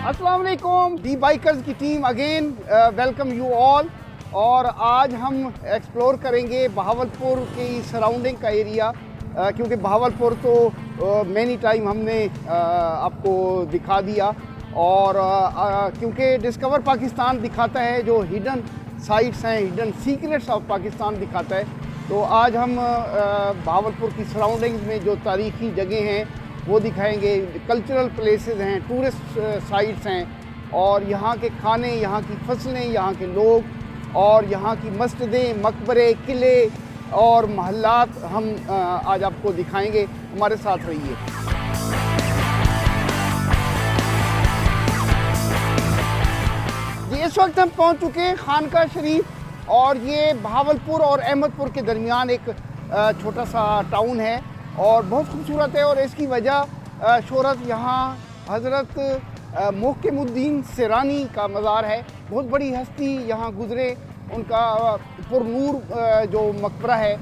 अस्सलाम वालेकुम, दी बाइकर्स की team again welcome you all. और आज हम एक्सप्लोर करेंगे बहावलपुर की सराउंडिंग का एरिया, क्योंकि बहावलपुर तो मैनी टाइम हमने आपको दिखा दिया। और क्योंकि डिस्कवर पाकिस्तान दिखाता है जो हिडन साइट्स हैं, हिडन सीक्रेट्स ऑफ पाकिस्तान दिखाता है, तो आज हम बहावलपुर की सराउंडिंग्स में जो तारीख़ी जगह हैं वो दिखाएंगे। कल्चरल प्लेसेस हैं, टूरिस्ट साइट्स हैं, और यहाँ के खाने, यहाँ की फसलें, यहाँ के लोग और यहाँ की मस्जिदें, मकबरे, किले और महल्लात हम आज आपको दिखाएंगे। हमारे साथ रहिए। इस वक्त हम पहुँच चुके हैं खानका शरीफ, और ये बहावलपुर और अहमदपुर के दरमियान एक छोटा सा टाउन है और बहुत खूबसूरत है। और इसकी वजह शोहरत यहाँ हज़रत मोहकिमुद्दीन सिरानी का मज़ार है। बहुत बड़ी हस्ती यहाँ गुज़रे, उनका पुरनूर जो मकबरा है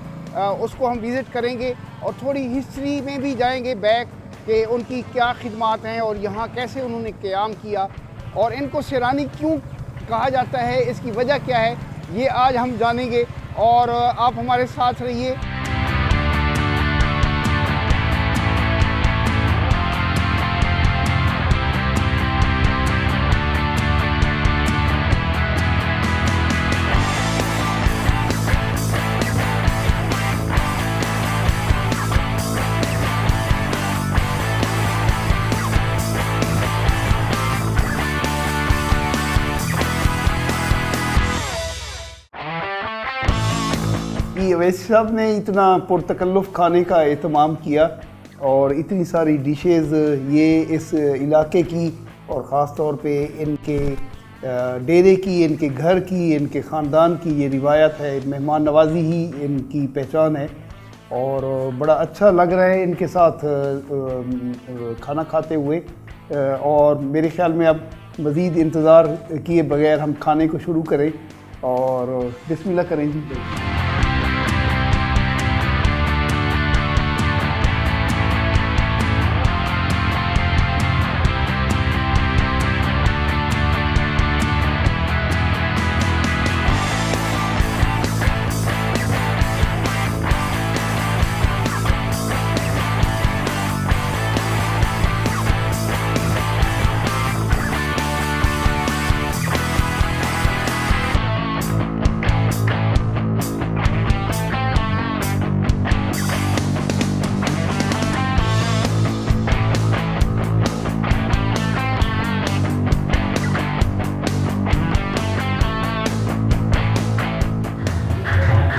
उसको हम विज़िट करेंगे और थोड़ी हिस्ट्री में भी जाएंगे बैक कि उनकी क्या खिदमात हैं और यहाँ कैसे उन्होंने क़याम किया, और इनको सिरानी क्यों कहा जाता है, इसकी वजह क्या है, ये आज हम जानेंगे। और आप हमारे साथ रहिए। अवैस साहब ने इतना पुरतकल्लुफ़ खाने का एहतमाम किया और इतनी सारी डिशेज़ ये इस इलाके की और ख़ास तौर पे इनके डेरे की, इनके घर की, इनके ख़ानदान की ये रिवायत है। मेहमान नवाज़ी ही इनकी पहचान है और बड़ा अच्छा लग रहा है इनके साथ खाना खाते हुए। और मेरे ख़्याल में अब मज़ीद इंतज़ार किए बगैर हम खाने को शुरू करें और बिस्मिल्लाह करें जी।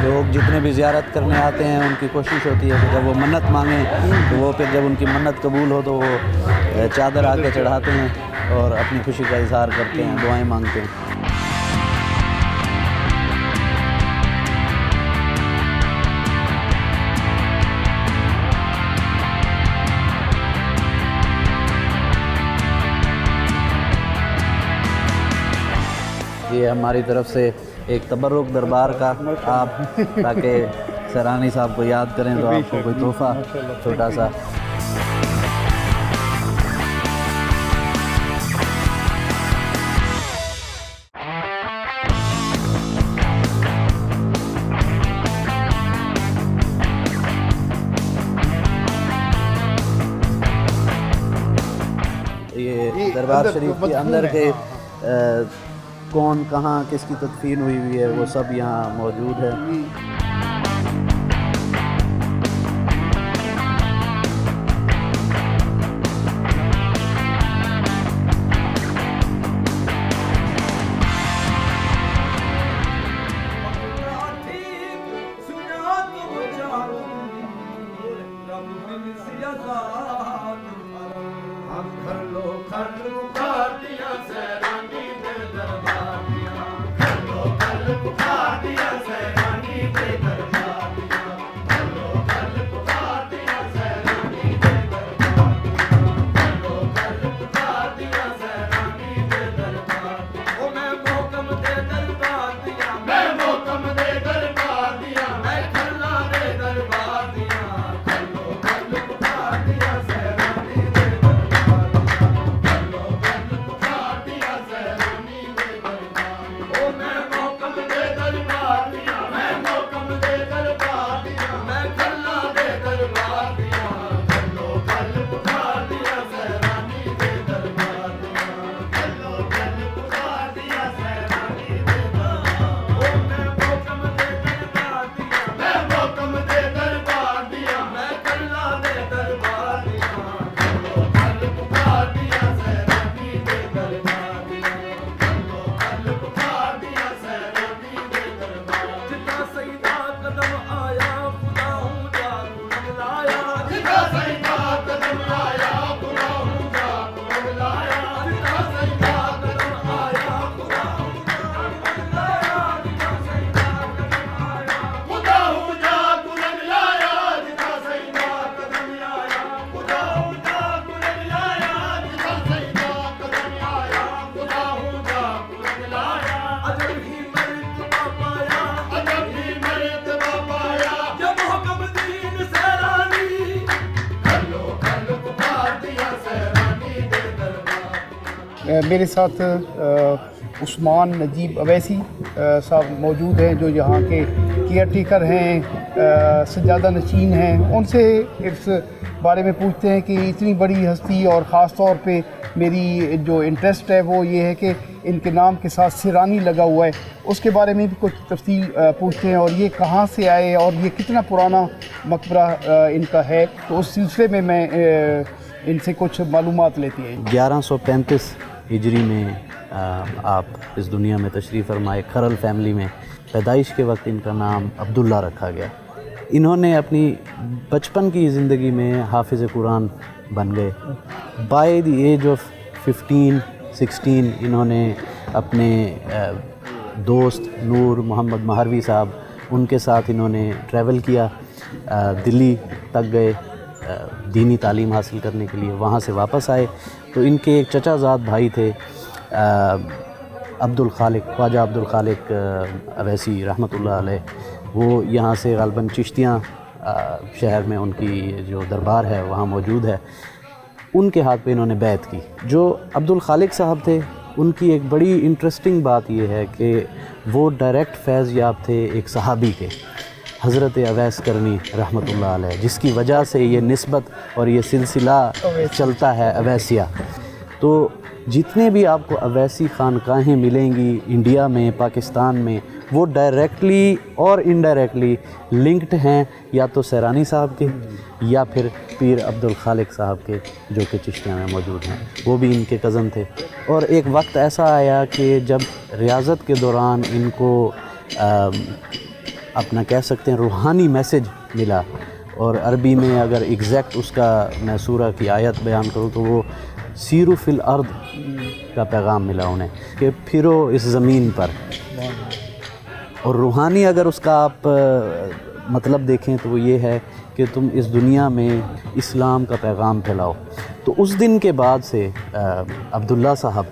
लोग जितने भी ज़ियारत करने आते हैं उनकी कोशिश होती है कि जब वो मन्नत मांगें तो वो फिर जब उनकी मन्नत कबूल हो तो वो चादर आके चढ़ाते हैं और अपनी खुशी का इज़हार करते हैं, दुआएं मांगते हैं। ये हमारी तरफ से एक तबर्रुक दरबार का, आप ताकि सरानी साहब को याद करें तो आपको कोई तोहफ़ा छोटा सा। ये दरबार शरीफ के अंदर के कौन कहाँ किसकी तदफीन हुई है वो सब यहाँ मौजूद है। मेरे साथ उस्मान नजीब अवैसी साहब मौजूद हैं, जो यहाँ के केयर टेकर हैं, सज्जादा नशीन हैं। उनसे इस बारे में पूछते हैं कि इतनी बड़ी हस्ती और ख़ास तौर पे मेरी जो इंटरेस्ट है वो ये है कि इनके नाम के साथ सिरानी लगा हुआ है, उसके बारे में भी कुछ तफसील पूछते हैं, और ये कहाँ से आए और ये कितना पुराना मकबरा इनका है। तो उस सिलसिले में मैं इनसे कुछ मालूमात लेती हैं। 1135 हिजरी में आप इस दुनिया में तशरीफ़ फरमाए। खरल फैमिली में पैदाइश के वक्त इनका नाम अब्दुल्ला रखा गया। इन्होंने अपनी बचपन की ज़िंदगी में हाफिज़ कुरान बन गए। बाय द एज ऑफ 15-16 इन्होंने अपने दोस्त नूर मोहम्मद महारवी साहब, उनके साथ इन्होंने ट्रैवल किया, दिल्ली तक गए दीनी तालीम हासिल करने के लिए। वहाँ से वापस आए तो इनके एक चचाज़ाद भाई थे अब्दुल खालिक, ख्वाजा अब्दुल खालिक अवैसी रहमतुल्लाह अलैह। वो यहाँ से ग़ालिबन चिश्तियाँ शहर में उनकी जो दरबार है वहाँ मौजूद है, उनके हाथ पे इन्होंने बैत की। जो अब्दुल खालिक साहब थे, उनकी एक बड़ी इंटरेस्टिंग बात ये है कि वो डायरेक्ट फैज़ याब थे एक सहाबी के, हज़रत अवैस करनी रहमतुल्लाह अलैह, जिसकी वजह से ये निस्बत और ये सिलसिला चलता है अवैसिया। तो जितने भी आपको अवैसी खानकाहें मिलेंगी इंडिया में, पाकिस्तान में, वो डायरेक्टली और इनडायरेक्टली लिंक्ड हैं या तो सैरानी साहब के या फिर पीर अब्दुल खालिक साहब के, जो कि चिश्तिया में मौजूद हैं। वो भी इनके कज़न थे। और एक वक्त ऐसा आया कि जब रियाज़त के दौरान इनको अपना कह सकते हैं रूहानी मैसेज मिला, और अरबी में अगर एग्जैक्ट उसका मैं सूरा की आयत बयान करूँ तो वो सीरू फिल अर्द का पैगाम मिला उन्हें कि फिरो इस ज़मीन पर। और रूहानी अगर उसका आप मतलब देखें तो वो ये है कि तुम इस दुनिया में इस्लाम का पैगाम फैलाओ। तो उस दिन के बाद से अब्दुल्ला साहब,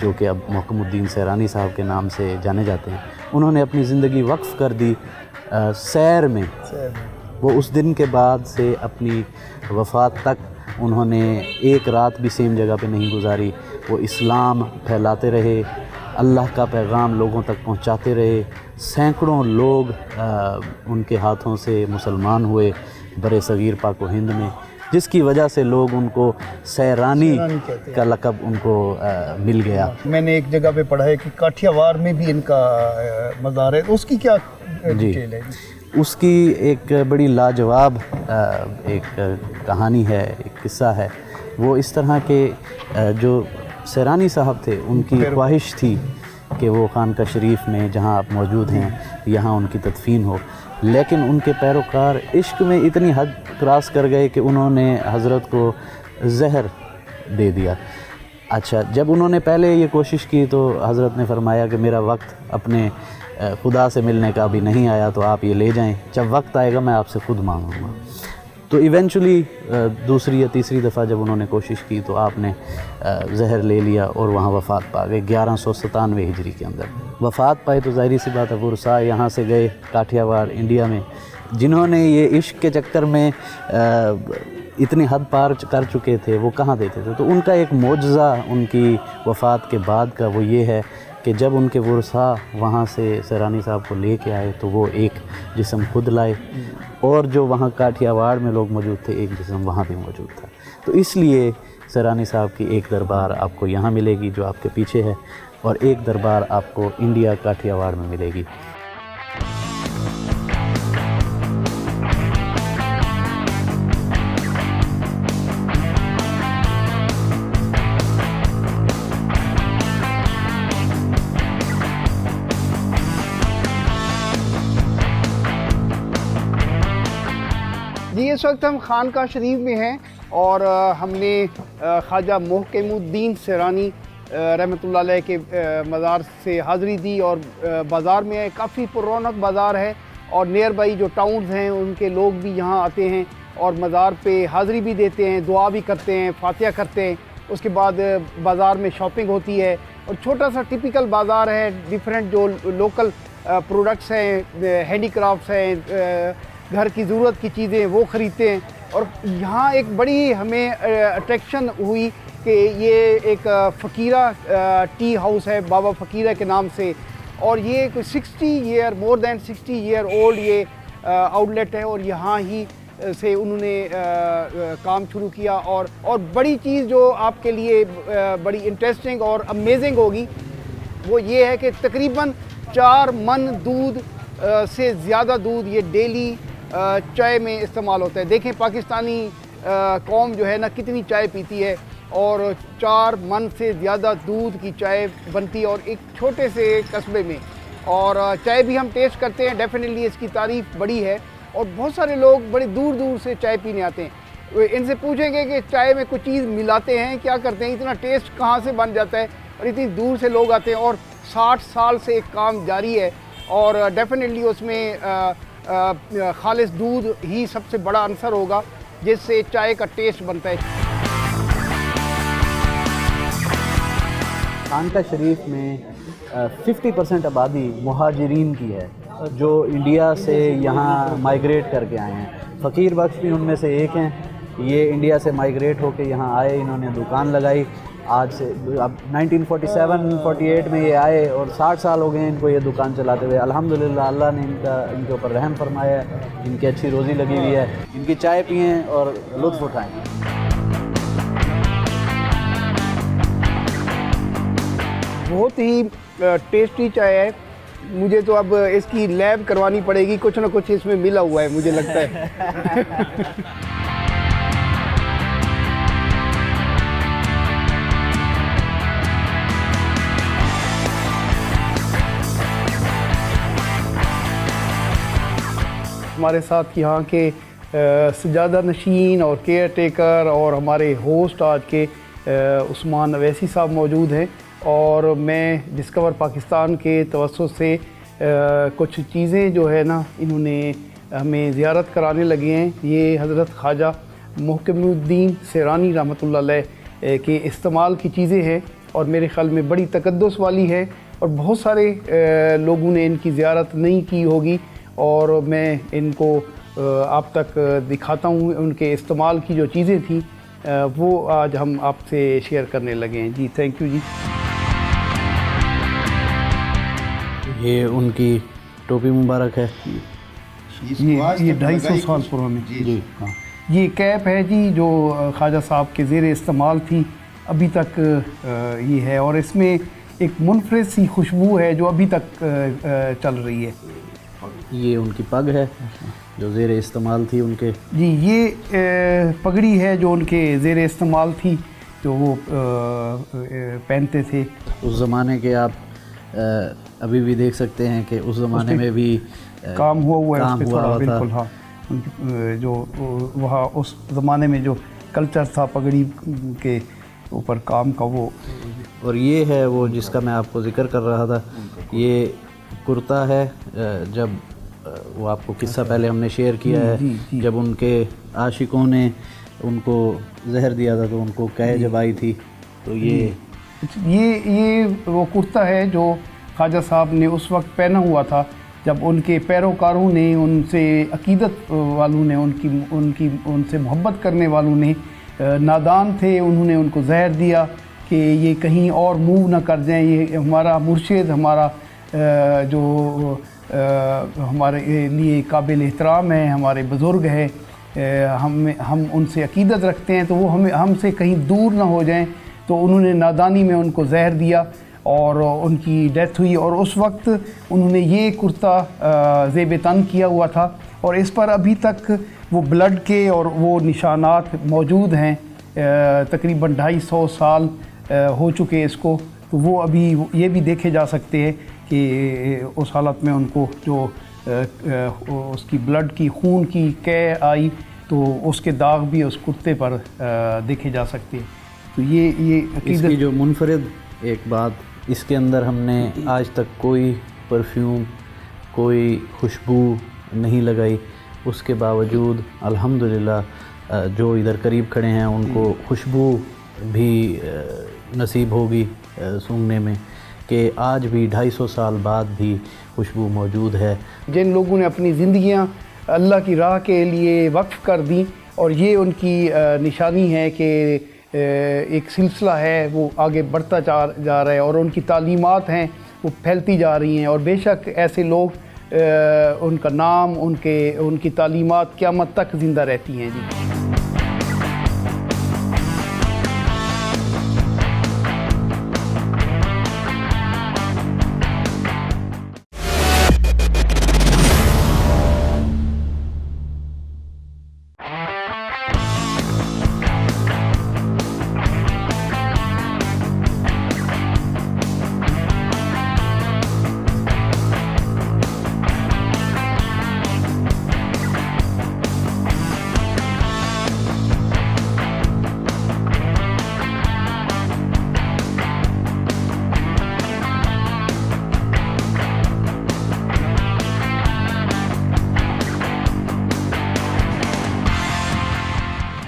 जो कि अब मोहकमुद्दीन सैरानी साहब के नाम से जाने जाते हैं, उन्होंने अपनी ज़िंदगी वक्फ़ कर दी सैर में। वो उस दिन के बाद से अपनी वफ़ात तक उन्होंने एक रात भी सेम जगह पे नहीं गुजारी। वो इस्लाम फैलाते रहे, अल्लाह का पैगाम लोगों तक पहुंचाते रहे। सैकड़ों लोग उनके हाथों से मुसलमान हुए बरे सग़ीर पाक व हिंद में, जिसकी वजह से लोग उनको सैरानी का लक़ब उनको मिल गया। मैंने एक जगह पे पढ़ा है कि काठियावाड़ में भी इनका मज़ार है, तो उसकी क्या डिटेल है? उसकी एक बड़ी लाजवाब एक कहानी है, एक किस्सा है। वो इस तरह के जो सैरानी साहब थे, उनकी ख्वाहिश थी कि वो खानका शरीफ में जहाँ आप मौजूद हैं यहाँ उनकी तदफीन हो, लेकिन उनके पैरोकार इश्क में इतनी हद क्रॉस कर गए कि उन्होंने हज़रत को जहर दे दिया। अच्छा, जब उन्होंने पहले ये कोशिश की तो हज़रत ने फरमाया कि मेरा वक्त अपने खुदा से मिलने का अभी नहीं आया, तो आप ये ले जाएं, जब वक्त आएगा मैं आपसे ख़ुद मांगूंगा। तो इवेंचुअली दूसरी या तीसरी दफ़ा जब उन्होंने कोशिश की तो आपने जहर ले लिया और वहाँ वफ़ात पा गए। 1197 हिजरी के अंदर वफ़ात पाए। तो ज़ाहिर सी बात है वुरसा यहाँ से गए काठियावाड़ इंडिया में, जिन्होंने ये इश्क के चक्कर में इतनी हद पार कर चुके थे, वो कहाँ देते थे। तो उनका एक मोजज़ा उनकी वफ़ात के बाद का वो ये है कि जब उनके वुरसा वहाँ से सैरानी साहब को लेके आए तो वो एक जिस्म खुद लाए, और जो वहाँ काठियावाड़ में लोग मौजूद थे एक जिस्म वहाँ भी मौजूद था। तो इसलिए सैरानी साहब की एक दरबार आपको यहाँ मिलेगी जो आपके पीछे है, और एक दरबार आपको इंडिया काठियावाड़ में मिलेगी। जी, इस वक्त हम खानका शरीफ में हैं और हमने ख्वाजा मोहकमुद्दीन सैरानी रहमतुल्लाह अलैह के मज़ार से हाज़री दी, और बाज़ार में काफ़ी पुरौनक बाज़ार है, और नियर बाई जो टाउन्स हैं उनके लोग भी यहाँ आते हैं और मज़ार पे हाज़री भी देते हैं, दुआ भी करते हैं, फातिहा करते हैं। उसके बाद बाज़ार में शॉपिंग होती है, और छोटा सा टिपिकल बाज़ार है। डिफरेंट जो लोकल प्रोडक्ट्स हैं, हैंडीक्राफ्ट्स हैं, घर की ज़रूरत की चीज़ें वो ख़रीदते हैं। और यहाँ एक बड़ी हमें अट्रैक्शन हुई कि ये एक फ़कीरा टी हाउस है बाबा फ़कीरा के नाम से, और ये कोई more than 60 ईयर ओल्ड ये आउटलेट है, और यहाँ ही से उन्होंने काम शुरू किया। और बड़ी चीज़ जो आपके लिए बड़ी इंटरेस्टिंग और अमेजिंग होगी वो ये है कि तकरीबन 4 मन दूध से ज़्यादा दूध ये डेली चाय में इस्तेमाल होता है। देखें पाकिस्तानी कौम जो है ना कितनी चाय पीती है, और 4 मन से ज़्यादा दूध की चाय बनती है, और एक छोटे से कस्बे में। और चाय भी हम टेस्ट करते हैं, डेफिनेटली इसकी तारीफ़ बड़ी है, और बहुत सारे लोग बड़े दूर दूर से चाय पीने आते हैं। इनसे पूछेंगे कि चाय में कुछ चीज़ मिलाते हैं, क्या करते हैं, इतना टेस्ट कहाँ से बन जाता है, और इतनी दूर से लोग आते हैं, और 60 साल से एक काम जारी है, और डेफिनेटली उसमें खालिस दूध ही सबसे बड़ा आंसर होगा जिससे चाय का टेस्ट बनता है। खानका शरीफ में 50% आबादी मुहाजिरीन की है जो इंडिया से यहाँ माइग्रेट करके आए हैं। फ़कीर बख्श भी उनमें से एक हैं। ये इंडिया से माइग्रेट होके यहाँ आए, इन्होंने दुकान लगाई। आज से अब 1947-48 में ये आए और 60 साल हो गए इनको ये दुकान चलाते हुए। अल्हम्दुलिल्लाह अल्लाह ने इनके ऊपर रहम फरमाया है, इनकी अच्छी रोज़ी लगी हुई है। इनकी चाय पिएँ और लुत्फ़ उठाएँ। बहुत ही टेस्टी चाय है। मुझे तो अब इसकी लैब करवानी पड़ेगी, कुछ ना कुछ इसमें मिला हुआ है मुझे लगता है। हमारे साथ यहाँ के सजादा नशीन और केयर टेकर और हमारे होस्ट आज के उस्मान अवैसी साहब मौजूद हैं, और मैं डिस्कवर पाकिस्तान के तवज्जुह से कुछ चीज़ें जो है ना इन्होंने हमें ज़ियारत कराने लगे हैं। ये हज़रत ख्वाजा मुहकमुद्दीन सैरानी रहमतुल्लाह अलैह के इस्तेमाल की चीज़ें हैं, और मेरे ख़्याल में बड़ी तकद्दुस वाली है, और बहुत सारे लोगों ने इनकी ज़ियारत नहीं की होगी, और मैं इनको आप तक दिखाता हूँ। उनके इस्तेमाल की जो चीज़ें थी वो आज हम आपसे शेयर करने लगे हैं। जी थैंक यू जी। ये उनकी टोपी मुबारक है। ये 250 साल पुरानी जी हाँ। ये कैप है जी जो ख्वाजा साहब के ज़ेर इस्तेमाल थी, अभी तक ये है, और इसमें एक मुनफरिद सी खुशबू है जो अभी तक चल रही है। ये उनकी पग है जो ज़ेर इस्तेमाल थी उनके। जी ये पगड़ी है जो उनके ज़ेर इस्तेमाल थी, जो वो पहनते थे उस ज़माने के। आप अभी भी देख सकते हैं कि उस ज़माने में भी काम हुआ है, बिल्कुल हाँ। जो वहाँ उस ज़माने में जो कल्चर था पगड़ी के ऊपर काम का वो। और ये है वो जिसका मैं आपको ज़िक्र कर रहा था। ये कुर्ता है, जब वो आपको किस्सा पहले हमने शेयर किया है, जब उनके आशिकों ने उनको जहर दिया था तो उनको कै जब आई थी, तो ये वो कुर्ता है जो ख्वाजा साहब ने उस वक्त पहना हुआ था जब उनके पैरोकारों ने, उनसे अकीदत वालों ने, उनसे मोहब्बत करने वालों ने नादान थे, उन्होंने उनको जहर दिया कि ये कहीं और मूव ना कर जाएं। ये हमारा मुर्शिद, हमारा जो हमारे लिए काबिल एहतराम है, हमारे बुज़ुर्ग है, हम उनसे अकीदत रखते हैं, तो वो हमसे कहीं दूर ना हो जाएं। तो उन्होंने नादानी में उनको जहर दिया और उनकी डेथ हुई। और उस वक्त उन्होंने ये कुर्ता ज़ेब तन किया हुआ था, और इस पर अभी तक वो ब्लड के और वो निशानात मौजूद हैं। तकरीबन 250 साल हो चुके इसको, तो वो अभी ये भी देखे जा सकते हैं कि उस हालत में उनको जो उसकी ब्लड की, खून की कै आई, तो उसके दाग भी उस कुर्ते पर देखे जा सकते हैं। तो ये इसकी जो मुनफरिद एक बात, इसके अंदर हमने आज तक कोई परफ्यूम, कोई खुशबू नहीं लगाई। उसके बावजूद अल्हम्दुलिल्लाह जो इधर करीब खड़े हैं उनको खुशबू भी नसीब होगी सूंघने में, कि आज भी 250 साल बाद भी खुशबू मौजूद है। जिन लोगों ने अपनी ज़िंदगियां अल्लाह की राह के लिए वक्फ़ कर दी, और ये उनकी निशानी है कि एक सिलसिला है वो आगे बढ़ता जा रहा है और उनकी तालीमात हैं वो फैलती जा रही हैं। और बेशक ऐसे लोग उनका नाम उनकी तालीमात क़यामत तक ज़िंदा रहती हैं जी।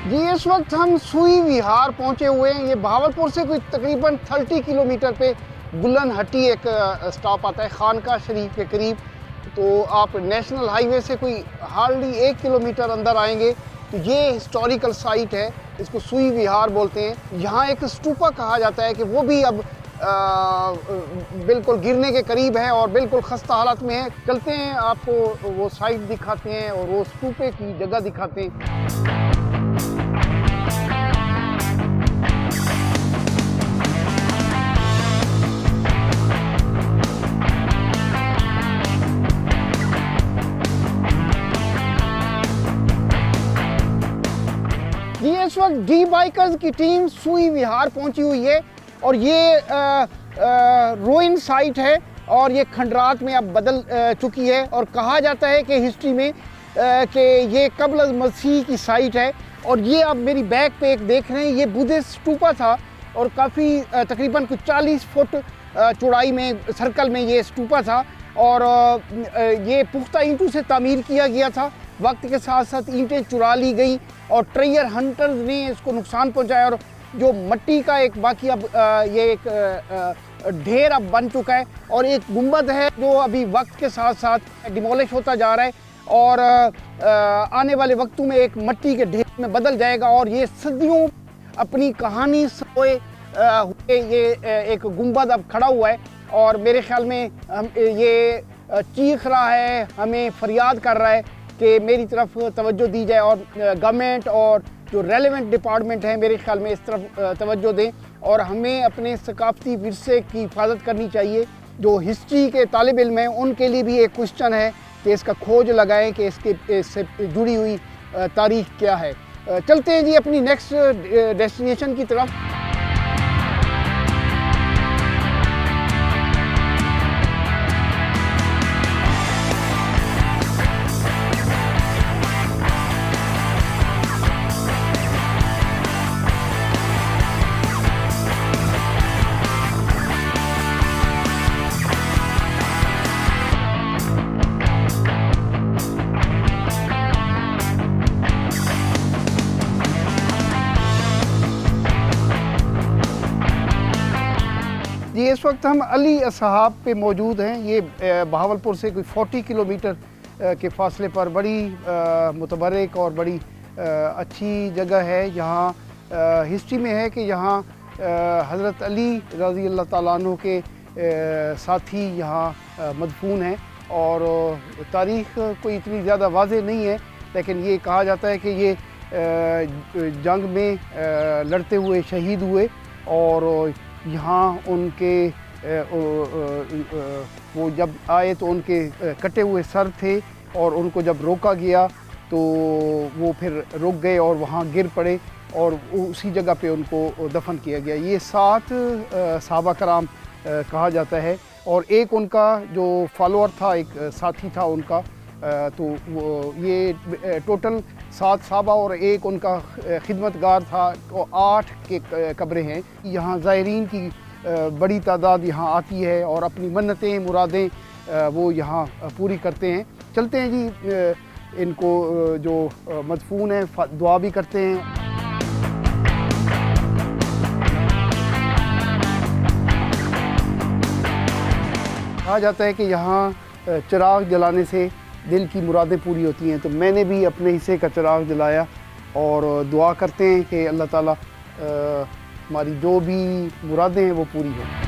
जी इस वक्त हम सुई विहार पहुंचे हुए हैं। ये बहावलपुर से कोई तकरीबन 30 किलोमीटर पे गुलन हट्टी एक स्टॉप आता है खानका शरीफ के करीब। तो आप नेशनल हाईवे से कोई हार्डली 1 किलोमीटर अंदर आएंगे तो ये हिस्टोरिकल साइट है, इसको सुई विहार बोलते हैं। यहाँ एक स्तूपा कहा जाता है कि वो भी अब बिल्कुल गिरने के करीब है और बिल्कुल खस्ता हालत में है। चलते हैं, आपको वो साइट दिखाते हैं और वो स्तूपे की जगह दिखाते हैं। जी इस वक्त डी बाइकर्स की टीम सुई विहार पहुंची हुई है और ये रोइन साइट है और ये खंडरात में अब बदल चुकी है। और कहा जाता है कि हिस्ट्री में कि ये कब्ल मसीह की साइट है। और ये अब मेरी बैक पे एक देख रहे हैं, ये बुद्धिस्ट स्तूपा था और काफ़ी तकरीबन कुछ 40 फुट चौड़ाई में सर्कल में ये स्तूपा था और ये पुख्ता ईंटों से तामीर किया गया था। वक्त के साथ साथ ईंटें चुरा ली गई और ट्रेजर हंटर्स ने इसको नुकसान पहुंचाया और जो मिट्टी का एक बाकी अब ये एक ढेर अब बन चुका है और एक गुंबद है जो अभी वक्त के साथ साथ डिमोलिश होता जा रहा है और आने वाले वक्तों में एक मिट्टी के ढेर में बदल जाएगा। और ये सदियों अपनी कहानी सोए हुए ये एक गुंबद अब खड़ा हुआ है और मेरे ख्याल में ये चीख रहा है, हमें फरियाद कर रहा है कि मेरी तरफ तवज्जो दी जाए और गवर्नमेंट और जो रेलेवेंट डिपार्टमेंट हैं मेरे ख्याल में इस तरफ तवज्जो दें और हमें अपने सकाफती विरसे की हिफाजत करनी चाहिए। जो हिस्ट्री के तालिब इल्म हैं उनके लिए भी एक क्वेश्चन है कि इसका खोज लगाएं कि इससे जुड़ी हुई तारीख क्या है। चलते हैं जी अपनी नेक्स्ट डेस्टिनेशन की तरफ। जी इस वक्त हम अली असहाब पे मौजूद हैं। ये बहावलपुर से कोई 40 किलोमीटर के फासले पर बड़ी मुतबरक और बड़ी अच्छी जगह है। यहाँ हिस्ट्री में है कि यहाँ हज़रत अली रज़ी अल्लाह ताला अन्हु के साथी यहाँ मदफून हैं और तारीख़ कोई इतनी ज़्यादा वाज़ेह नहीं है, लेकिन ये कहा जाता है कि ये जंग में लड़ते हुए शहीद हुए और यहाँ उनके वो जब आए तो उनके कटे हुए सर थे और उनको जब रोका गया तो वो फिर रुक गए और वहाँ गिर पड़े और उसी जगह पे उनको दफन किया गया। ये 7 सहाबा कराम कहा जाता है और एक उनका जो फॉलोअर था, एक साथी था उनका, तो वो ये टोटल 7 सहाबा और एक उनका खिदमतगार था, तो 8 के कब्रें हैं। यहाँ ज़ायरीन की बड़ी तादाद यहाँ आती है और अपनी मन्नतें मुरादें वो यहाँ पूरी करते हैं। चलते हैं जी, इनको जो मदफून है दुआ भी करते हैं। कहा जाता है कि यहाँ चिराग जलाने से दिल की मुरादें पूरी होती हैं, तो मैंने भी अपने हिस्से का चिराग जलाया और दुआ करते हैं कि अल्लाह ताला हमारी जो भी मुरादें हैं वो पूरी हों।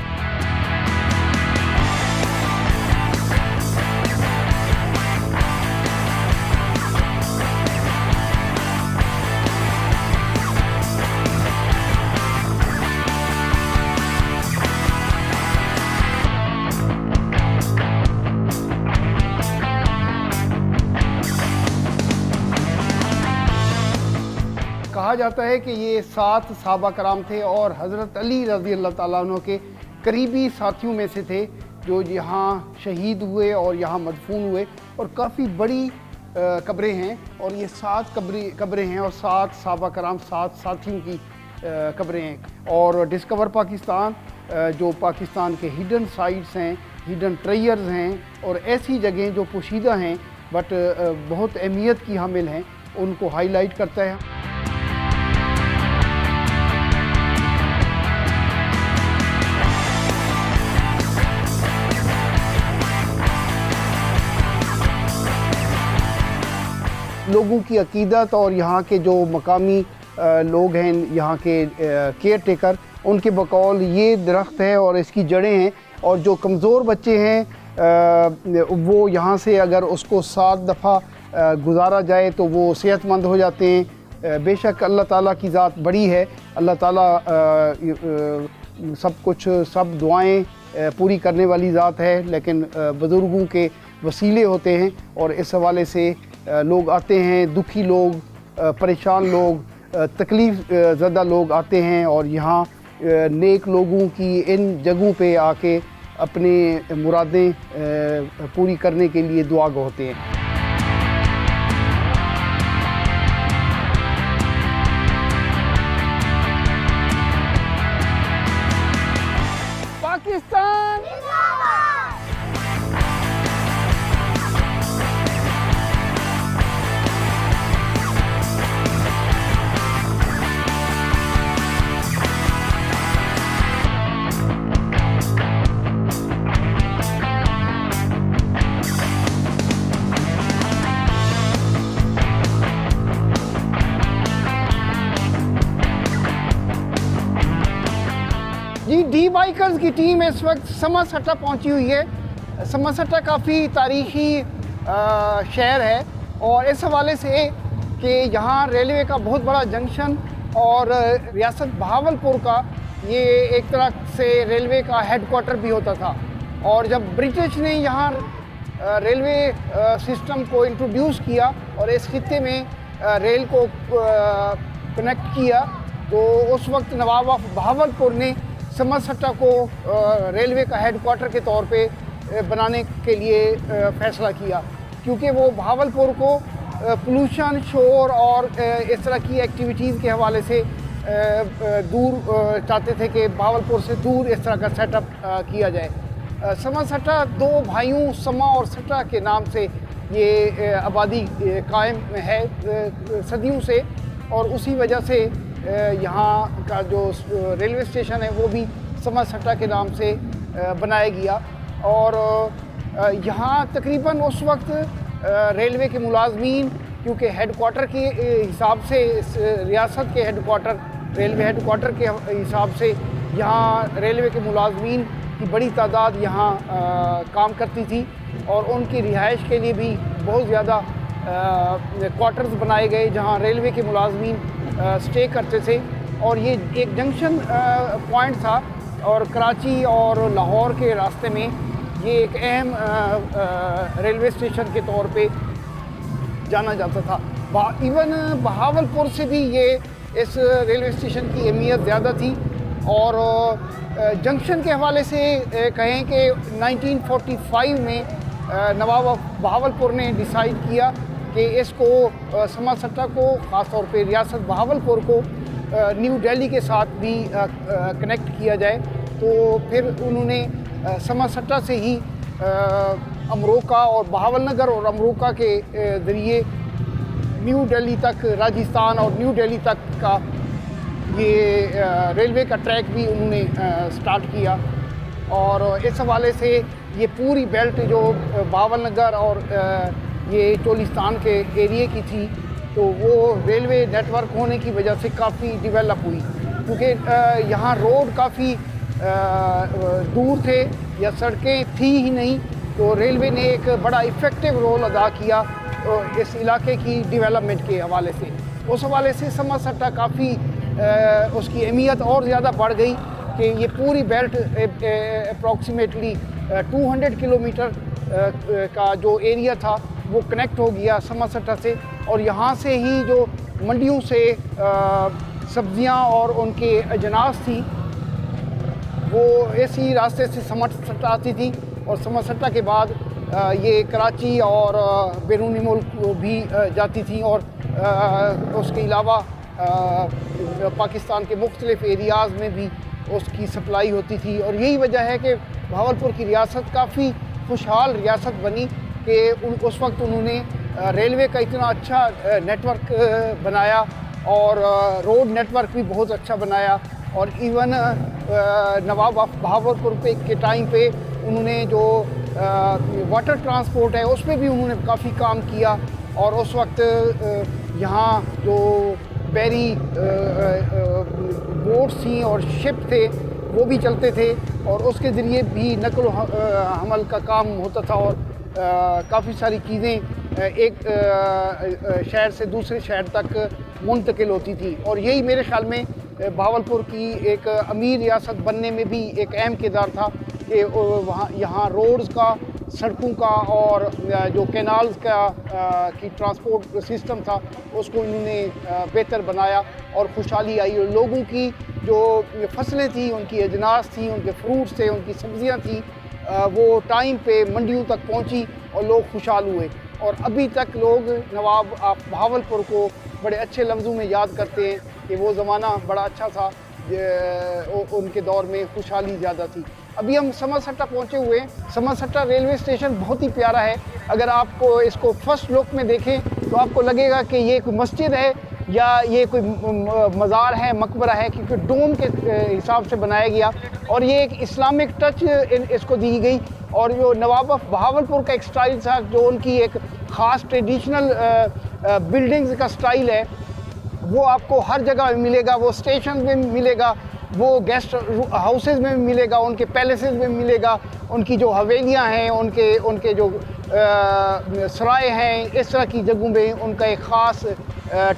कहा जाता है कि ये 7 सहाबा कराम थे और हज़रत अली रज़ी अल्लाह ताला अन्हु के करीबी साथियों में से थे जो यहाँ शहीद हुए और यहाँ मदफून हुए। और काफ़ी बड़ी कब्रें हैं और ये 7 कब्रें हैं और 7 सहाबा कराम 7 साथियों की कब्रें हैं। और डिस्कवर पाकिस्तान जो पाकिस्तान के हिडन साइट्स हैं, हिडन ट्रेयर्स हैं और ऐसी जगहें जो पोशीदा हैं बट बहुत अहमियत की हामिल हैं, उनको हाईलाइट करता है। लोगों की अकीदत और यहाँ के जो मकामी लोग हैं, यहाँ के केयर टेकर, उनके बकौल ये दरख्त है और इसकी जड़ें हैं। और जो कमज़ोर बच्चे हैं वो यहाँ से अगर उसको 7 दफ़ा गुजारा जाए तो वो सेहतमंद हो जाते हैं। बेशक अल्लाह ताला की ज़ात बड़ी है, अल्लाह ताला सब कुछ, सब दुआएं पूरी करने वाली ज़ात है, लेकिन बुज़ुर्गों के वसीले होते हैं और इस हवाले से लोग आते हैं, दुखी लोग, परेशान लोग, तकलीफ़ ज़दा लोग आते हैं और यहाँ नेक लोगों की इन जगहों पे आके अपने मुरादें पूरी करने के लिए दुआ गो होते हैं। पाकिस्तान जी। डी बाइकर्स की टीम इस वक्त समरसट्टा पहुंची हुई है। समरसट्टा काफ़ी तारीखी शहर है और इस हवाले से कि यहाँ रेलवे का बहुत बड़ा जंक्शन और रियासत बहावलपुर का ये एक तरह से रेलवे का हेडक्वार्टर भी होता था। और जब ब्रिटिश ने यहाँ रेलवे सिस्टम को इंट्रोड्यूस किया और इस खित्ते में रेल को कनेक्ट किया तो उस वक्त नवाब ऑफ बहावलपुर ने समरसट्टा को रेलवे का हेडक्वार्टर के तौर पे बनाने के लिए फ़ैसला किया, क्योंकि वो बहावलपुर को पोल्यूशन, शोर और इस तरह की एक्टिविटीज़ के हवाले से दूर चाहते थे कि बहावलपुर से दूर इस तरह का सेटअप किया जाए। समरसट्टा 2 भाइयों समा और सट्टा के नाम से ये आबादी कायम है सदियों से और उसी वजह से यहाँ का जो रेलवे स्टेशन है वो भी समरसट्टा के नाम से बनाया गया। और यहाँ तकरीबन उस वक्त रेलवे के मुलाजमीन, क्योंकि हेडक्वार्टर के हिसाब से रियासत के हेडक्वार्टर, रेलवे हेडक्वार्टर के हिसाब से यहाँ रेलवे के मुलाजमीन की बड़ी तादाद यहाँ काम करती थी और उनकी रिहाइश के लिए भी बहुत ज़्यादा क्वार्टर्स बनाए गए जहाँ रेलवे के मुलाजमीन स्टे करते थे। और ये एक जंक्शन पॉइंट था और कराची और लाहौर के रास्ते में ये एक अहम रेलवे स्टेशन के तौर पे जाना जाता था। इवन बहावलपुर से भी ये इस रेलवे स्टेशन की अहमियत ज़्यादा थी। और जंक्शन के हवाले से कहें कि 1945 में नवाब बहावलपुर ने डिसाइड किया कि इसको समरसट्टा को, ख़ास तौर पे रियासत बहावलपुर को न्यू दिल्ली के साथ भी कनेक्ट किया जाए। तो फिर उन्होंने समरसट्टा से ही अमरोका और बहावलनगर और अमरोका के ज़रिए न्यू दिल्ली तक, राजस्थान और न्यू दिल्ली तक का ये रेलवे का ट्रैक भी उन्होंने स्टार्ट किया। और इस हवाले से ये पूरी बेल्ट जो बहावलनगर और ये चोलिस्तान के एरिए की थी, तो वो रेलवे नेटवर्क होने की वजह से काफ़ी डेवलप हुई। क्योंकि यहाँ रोड काफ़ी दूर थे या सड़कें थी ही नहीं, तो रेलवे ने एक बड़ा इफ़ेक्टिव रोल अदा किया इस इलाके की डेवलपमेंट के हवाले से। उस हवाले से समरसट्टा काफ़ी उसकी अहमियत और ज़्यादा बढ़ गई कि ये पूरी बेल्ट अप्रॉक्सीमेटली 200 किलोमीटर का जो एरिया था वो कनेक्ट हो गया समरसट्टा से, और यहाँ से ही जो मंडियों से सब्जियाँ और उनके अजनास थी वो इसी रास्ते से समरसट्टा आती थी, और समरसट्टा के बाद ये कराची और बैरूनी मुल्क भी जाती थी, और उसके अलावा पाकिस्तान के मुख्तलिफ़ एरियाज़ में भी उसकी सप्लाई होती थी। और यही वजह है कि बहावलपुर की रियासत काफ़ी खुशहाल रियासत बनी कि उस वक्त उन्होंने रेलवे का इतना अच्छा नेटवर्क बनाया और रोड नेटवर्क भी बहुत अच्छा बनाया, और इवन नवाब ऑफ बहावलपुर के टाइम पे उन्होंने जो वाटर ट्रांसपोर्ट है उस पर भी उन्होंने काफ़ी काम किया, और उस वक्त यहाँ जो बैरी बोट्स थी और शिप थे वो भी चलते थे, और उसके ज़रिए भी नकल हमल का काम होता था, और काफ़ी सारी चीज़ें एक शहर से दूसरे शहर तक मुंतकिल होती थी। और यही मेरे ख़्याल में बहावलपुर की एक अमीर रियासत बनने में भी एक अहम किरदार था कि वहाँ यहाँ रोड्स का, सड़कों का और जो कैनाल्स का की ट्रांसपोर्ट सिस्टम था उसको इन्होंने बेहतर बनाया, और खुशहाली आई, और लोगों की जो फसलें थी, उनकी अजनास थी, उनके फ्रूट्स थे, उनकी सब्जियां थी, वो टाइम पे मंडियों तक पहुंची और लोग खुशहाल हुए। और अभी तक लोग नवाब ऑफ बहावलपुर को बड़े अच्छे लफ्ज़ों में याद करते हैं कि वो ज़माना बड़ा अच्छा था, उनके दौर में खुशहाली ज़्यादा थी। अभी हम समरसट्टा पहुँचे हुए हैं। समरसट्टा रेलवे स्टेशन बहुत ही प्यारा है। अगर आपको इसको फर्स्ट लुक में देखें तो आपको लगेगा कि ये कोई मस्जिद है या ये कोई मज़ार है, मकबरा है, क्योंकि डोम के हिसाब से बनाया गया, और ये एक इस्लामिक टच इसको दी गई। और जो नवाब ऑफ बहावलपुर का एक स्टाइल था, जो उनकी एक ख़ास ट्रेडिशनल बिल्डिंग्स का स्टाइल है, वो आपको हर जगह मिलेगा। वो स्टेशन में मिलेगा, वो गेस्ट हाउसेस में मिलेगा, उनके पैलेसेस में मिलेगा, उनकी जो हवेलियां हैं, उनके जो सराय हैं, इस तरह की जगहों में उनका एक ख़ास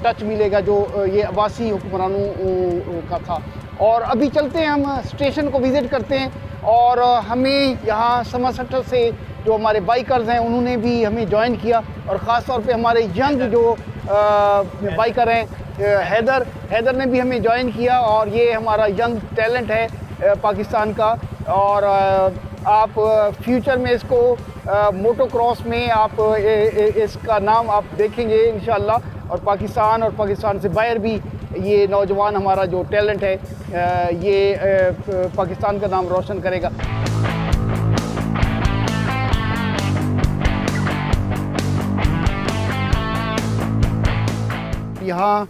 टच मिलेगा जो ये अब्बासी हुक्मरानों का था। और अभी चलते हैं, हम स्टेशन को विज़िट करते हैं, और हमें यहाँ समरसट्टा से जो हमारे बाइकर्स हैं उन्होंने भी हमें ज्वाइन किया, और ख़ास तौर पे हमारे यंग जो बाइकर हैं हैदर ने भी हमें ज्वाइन किया, और ये हमारा यंग टैलेंट है पाकिस्तान का। और आप फ्यूचर में इसको मोटो क्रॉस में आप इसका नाम आप देखेंगे इंशाल्लाह, और पाकिस्तान से बाहर भी ये नौजवान हमारा जो टैलेंट है ये पाकिस्तान का नाम रोशन करेगा। यहाँ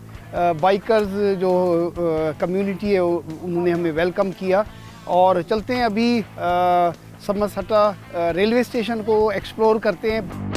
बाइकर्स जो कम्युनिटी है उन्होंने हमें वेलकम किया, और चलते हैं अभी समरसट्टा रेलवे स्टेशन को एक्सप्लोर करते हैं।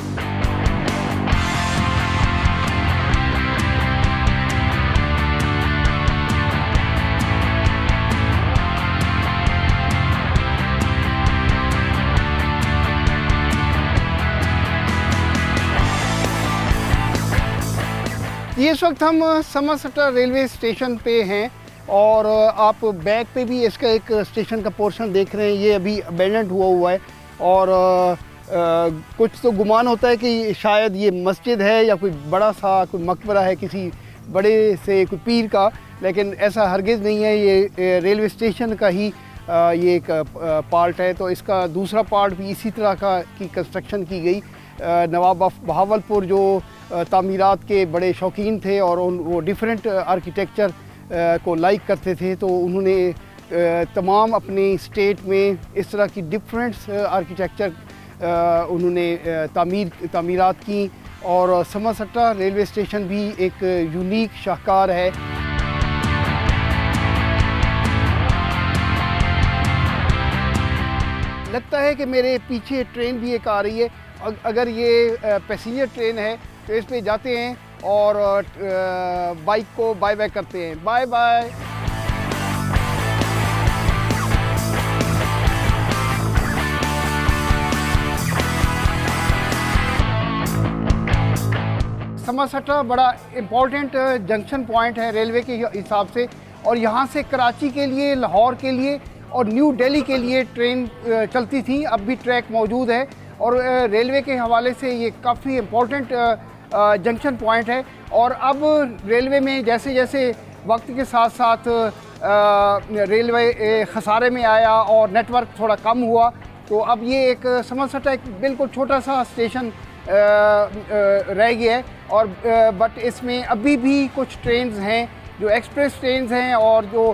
ये इस वक्त हम समरसट्टा रेलवे स्टेशन पे हैं, और आप बैक पे भी इसका एक स्टेशन का पोर्शन देख रहे हैं। ये अभी अबैंडन्ड हुआ है, और कुछ तो गुमान होता है कि शायद ये मस्जिद है या कोई बड़ा सा कोई मकबरा है किसी बड़े से कोई पीर का, लेकिन ऐसा हरगिज़ नहीं है। ये रेलवे स्टेशन का ही ये एक पार्ट है। तो इसका दूसरा पार्ट भी इसी तरह की कंस्ट्रक्शन की गई। नवाब ऑफ बहावलपुर जो तामीरात के बड़े शौकीन थे और वो डिफरेंट आर्किटेक्चर को लाइक करते थे, तो उन्होंने तमाम अपनी स्टेट में इस तरह की डिफरेंट आर्किटेक्चर उन्होंने तामीरात की, और समरसट्टा रेलवे स्टेशन भी एक यूनिक शाहकार है। लगता है कि मेरे पीछे ट्रेन भी एक आ रही है। अगर ये पैसेंजर ट्रेन है तो इस पे जाते हैं और बाइक को बाय बाय करते हैं। Bye bye. समरसटा बड़ा इम्पोर्टेंट जंक्शन पॉइंट है रेलवे के हिसाब से, और यहाँ से कराची के लिए, लाहौर के लिए और न्यू दिल्ली के लिए ट्रेन चलती थी। अब भी ट्रैक मौजूद है और रेलवे के हवाले से ये काफ़ी इम्पोर्टेंट जंक्शन पॉइंट है। और अब रेलवे में जैसे जैसे वक्त के साथ साथ रेलवे खसारे में आया और नेटवर्क थोड़ा कम हुआ, तो अब ये एक समरसटा एक बिल्कुल छोटा सा स्टेशन रह गया है। और बट इसमें अभी भी कुछ ट्रेन्स हैं जो एक्सप्रेस ट्रेन्स हैं और जो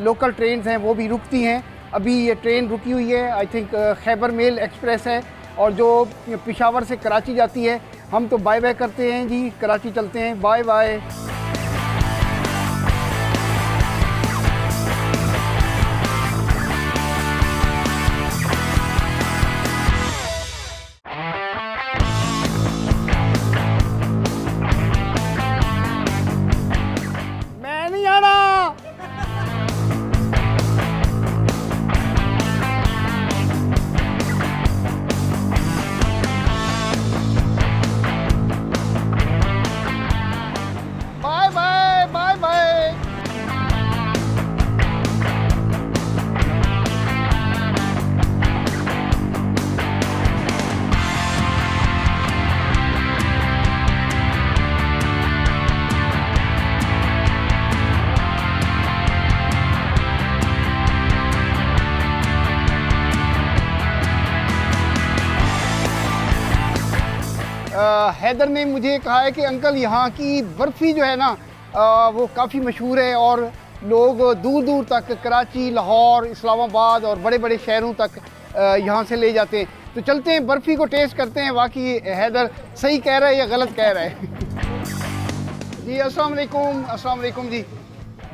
लोकल ट्रेन्स हैं वो भी रुकती हैं। अभी ये ट्रेन रुकी हुई है, आई थिंक खैबर मेल एक्सप्रेस है, और जो पेशावर से कराची जाती है। हम तो बाय बाय करते हैं जी, कराची चलते हैं, बाय बाय। मैं नहीं आना। Bye bye bye bye. Haider ने मुझे कहा है कि अंकल यहाँ की बर्फ़ी जो है ना वो काफ़ी मशहूर है और लोग दूर दूर तक कराची, लाहौर, इस्लामाबाद और बड़े बड़े शहरों तक यहाँ से ले जाते हैं। तो चलते हैं बर्फ़ी को टेस्ट करते हैं, वाकई हैदर सही कह रहा है या गलत कह रहा है। जी अस्सलाम वालेकुम। अस्सलाम वालेकुम जी।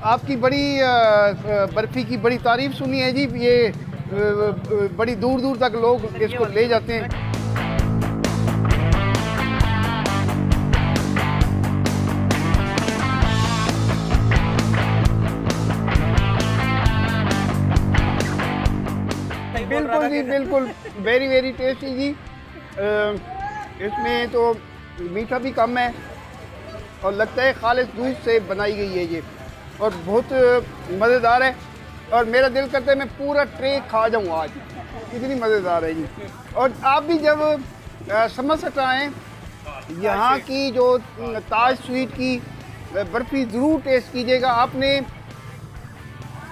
आपकी बड़ी बर्फ़ी की बड़ी तारीफ़ सुनी है जी, ये बड़ी दूर दूर तक लोग इसको ले जाते हैं। बिल्कुल जी, बिल्कुल वेरी वेरी टेस्टी जी। इसमें तो मीठा भी कम है और लगता है खालिस दूध से बनाई गई है ये, और बहुत मज़ेदार है। और मेरा दिल करता है मैं पूरा ट्रे खा जाऊँ आज, इतनी मज़ेदार है जी। और आप भी जब समरसटा आएँ, यहाँ की जो ताज स्वीट की बर्फ़ी ज़रूर टेस्ट कीजिएगा। आपने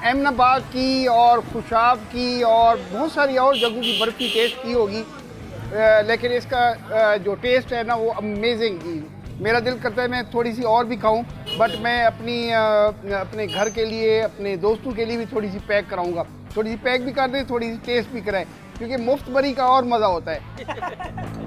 एमनाबाद की और खुशाब की और बहुत सारी और जगहों की बर्फ़ी टेस्ट की होगी, लेकिन इसका जो टेस्ट है ना वो अमेजिंग जी। मेरा दिल करता है मैं थोड़ी सी और भी खाऊं, बट मैं अपने घर के लिए, अपने दोस्तों के लिए भी थोड़ी सी पैक कराऊंगा। थोड़ी सी पैक भी कर दें, थोड़ी सी टेस्ट भी कराएं, क्योंकि मुफ्त बरी का और मज़ा होता है।